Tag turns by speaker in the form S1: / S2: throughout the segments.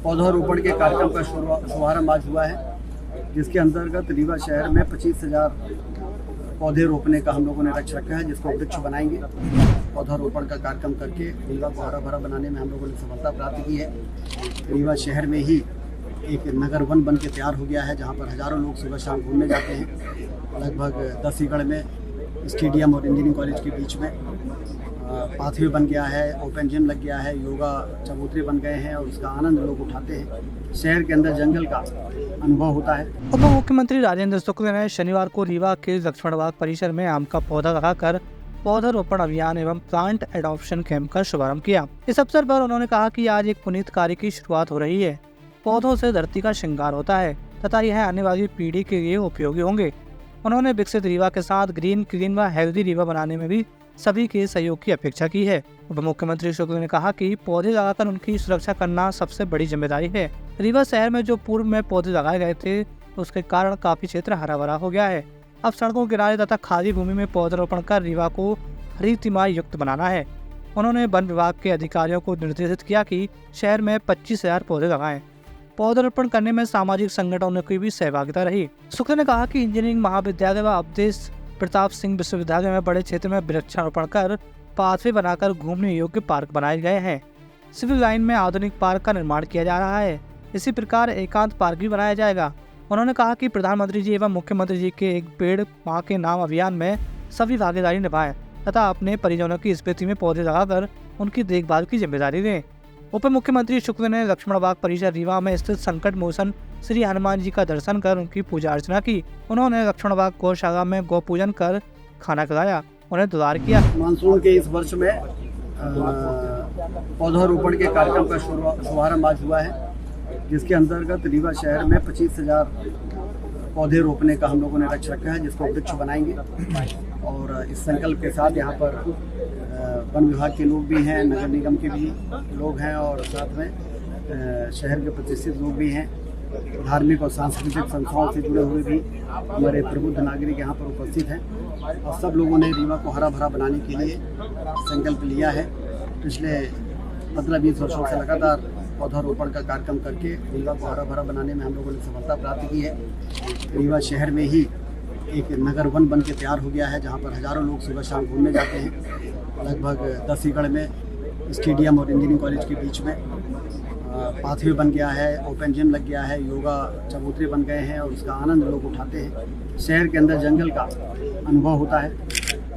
S1: पौधारोपण के कार्यक्रम का शुभारंभ आज हुआ है, जिसके अंतर्गत रीवा शहर में 25,000 पौधे रोपने का हम लोगों ने लक्ष्य रखा है, जिसको वृक्ष बनाएंगे। पौधारोपण का कार्यक्रम करके रीवा को हरा भरा बनाने में हम लोगों ने सफलता प्राप्त की है। रीवा शहर में ही एक नगर वन बन के तैयार हो गया है, जहाँ पर हज़ारों लोग सुबह शाम घूमने जाते हैं। लगभग 10 एकड़ में स्टेडियम और इंजीनियरिंग कॉलेज के बीच में पाथवे बन गया है, ओपन जिम लग गया है, योगा चबूतरे बन गए हैं और उसका आनंद लोग उठाते हैं। शहर के अंदर जंगल का अनुभव होता है।
S2: उप मुख्यमंत्री राजेंद्र शुक्ल ने शनिवार को रीवा के लक्ष्मण बाग परिसर में आम का पौधा लगाकर पौधारोपण अभियान एवं प्लांट एडॉप्शन कैंप का शुभारंभ किया। इस अवसर पर उन्होंने कहा कि आज एक पुनीत कार्य की शुरुआत हो रही है। पौधों से धरती का श्रृंगार होता है तथा यह आने वाली पीढ़ी के लिए उपयोगी होंगे। उन्होंने विकसित रीवा के साथ ग्रीन, क्लीन व हेल्दी रीवा बनाने में भी सभी के सहयोग की अपेक्षा की है। उप मुख्यमंत्री शुक्ल ने कहा कि पौधे लगाकर उनकी सुरक्षा करना सबसे बड़ी जिम्मेदारी है। रीवा शहर में जो पूर्व में पौधे लगाए गए थे, उसके कारण काफी क्षेत्र हरा भरा हो गया है। अब सड़कों किनारे तथा खाली भूमि में पौधारोपण कर रीवा को हरितमय युक्त बनाना है। उन्होंने वन विभाग के अधिकारियों को निर्देशित किया कि शहर में 25,000 पौधे लगाएं। पौधारोपण करने में सामाजिक संगठनों की भी सहभागिता रही। शुक्ल ने कहा कि इंजीनियरिंग महाविद्यालय व अवधेश प्रताप सिंह विश्वविद्यालय में बड़े क्षेत्र में वृक्षारोपण कर पाथवे बनाकर घूमने योग्य पार्क बनाए गए हैं। सिविल लाइन में आधुनिक पार्क का निर्माण किया जा रहा है। इसी प्रकार एकांत पार्क भी बनाया जाएगा। उन्होंने कहा कि प्रधानमंत्री जी एवं मुख्यमंत्री जी के एक पेड़ मां के नाम अभियान में सभी भागीदारी निभाएं तथा अपने परिजनों की स्मृति में पौधे लगाकर उनकी देखभाल की जिम्मेदारी दें। उप मुख्यमंत्री शुक्ल ने लक्ष्मण बाग परिसर रीवा में स्थित संकट मोचन श्री हनुमान जी का दर्शन कर उनकी पूजा अर्चना की। उन्होंने लक्ष्मण बाग गौशाला में गौ पूजन कर खाना खिलाया, उन्हें दुलार किया।
S1: मानसून के इस वर्ष में पौधारोपण के कार्यक्रम का शुभारंभ आज हुआ है, जिसके अंतर्गत रीवा शहर में 25,000 पौधे रोपने का हम लोगों ने लक्ष्य रखा है, जिसको वृक्ष बनाएंगे। और इस संकल्प के साथ यहाँ पर वन विभाग के लोग भी हैं, नगर निगम के भी लोग हैं और साथ में शहर के प्रतिष्ठित लोग भी हैं। धार्मिक और सांस्कृतिक संस्थाओं से जुड़े हुए भी हमारे प्रबुद्ध नागरिक यहाँ पर उपस्थित हैं और सब लोगों ने रीवा को हरा भरा बनाने के लिए संकल्प लिया है। पिछले 15-20 वर्षों से लगातार पौधारोपण का कार्यक्रम करके रीवा को हरा भरा बनाने में हम लोगों ने सफलता प्राप्त की है। रीवा शहर में ही एक नगर वन बन के तैयार हो गया है, जहाँ पर हज़ारों लोग सुबह शाम घूमने जाते हैं। लगभग 10 एकड़ में स्टेडियम और इंजीनियरिंग कॉलेज के बीच में पाथवे बन गया है, ओपन जिम लग गया है, योगा चबूतरे बन गए हैं और उसका आनंद लोग उठाते हैं। शहर के अंदर जंगल का अनुभव होता है।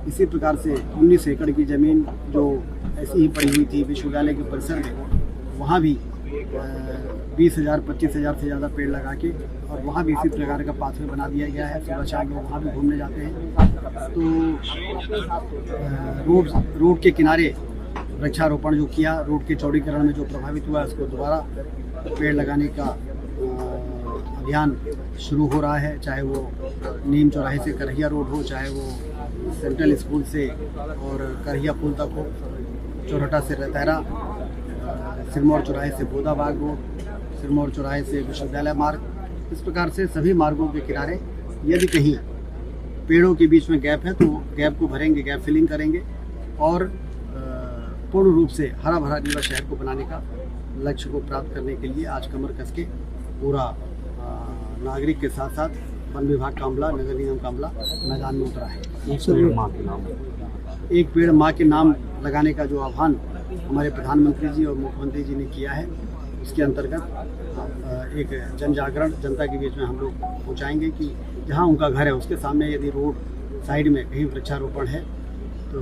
S1: इसी प्रकार से 19 एकड़ की ज़मीन जो ऐसी ही पड़ी हुई थी विश्वविद्यालय के परिसर में, वहाँ भी 20,000 25,000 से ज़्यादा पेड़ लगा के और वहाँ भी इसी प्रकार का पाथवे बना दिया गया है। सुबह शाम लोग वहाँ भी घूमने जाते हैं। तो रोड के किनारे वृक्षारोपण जो किया, रोड के चौड़ीकरण में जो प्रभावित हुआ, उसको दोबारा पेड़ लगाने का अभियान शुरू हो रहा है। चाहे वो नीम चौराहे से करहिया रोड हो, चाहे वो सेंट्रल स्कूल से और करहिया पुल तक हो, चौरहटा से रतहरा, सिरमौर चौराहे से बोदाबाग रोड, सिरमौर चौराहे से विश्वविद्यालय मार्ग, इस प्रकार से सभी मार्गों के किनारे यदि कहीं पेड़ों के बीच में गैप है तो गैप को भरेंगे, गैप फिलिंग करेंगे और पूर्ण रूप से हरा भरा रीवा शहर को बनाने का लक्ष्य को प्राप्त करने के लिए आज कमर कस के पूरा नागरिक के साथ साथ वन विभाग का अमला, नगर निगम का अमला मैदान में उतरा है। एक पेड़ माँ के नाम लगाने का जो आह्वान हमारे प्रधानमंत्री जी और मुख्यमंत्री जी ने किया है, उसके अंतर्गत एक जन जागरण जनता के बीच में हम लोग पहुँचाएंगे कि जहाँ उनका घर है उसके सामने यदि रोड साइड में कहीं वृक्षारोपण है तो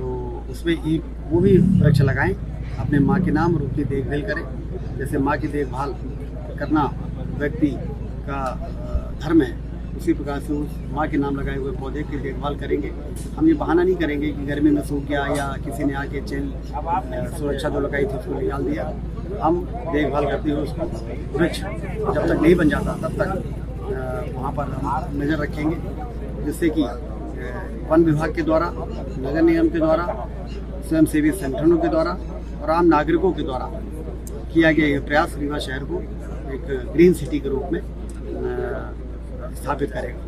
S1: उसमें एक वो भी वृक्ष लगाएं, अपने माँ के नाम और उनकी देखभाल करें। जैसे माँ की देखभाल करना व्यक्ति का धर्म है, उसी प्रकार से उस माँ के नाम लगाए हुए पौधे की देखभाल करेंगे। हम ये बहाना नहीं करेंगे कि गर्मी में सूख गया या किसी ने आके चेन सुरक्षा जो लगाई थी उसको निकाल दिया। हम देखभाल करते हुए उसको वृक्ष जब तक नहीं बन जाता तब तक वहाँ पर हम नज़र रखेंगे, जिससे कि वन विभाग के द्वारा, नगर निगम के द्वारा, स्वयंसेवी संगठनों के द्वारा और आम नागरिकों के द्वारा किया गया यह प्रयास रीवा शहर को एक ग्रीन सिटी के रूप में स्थापित करेगा।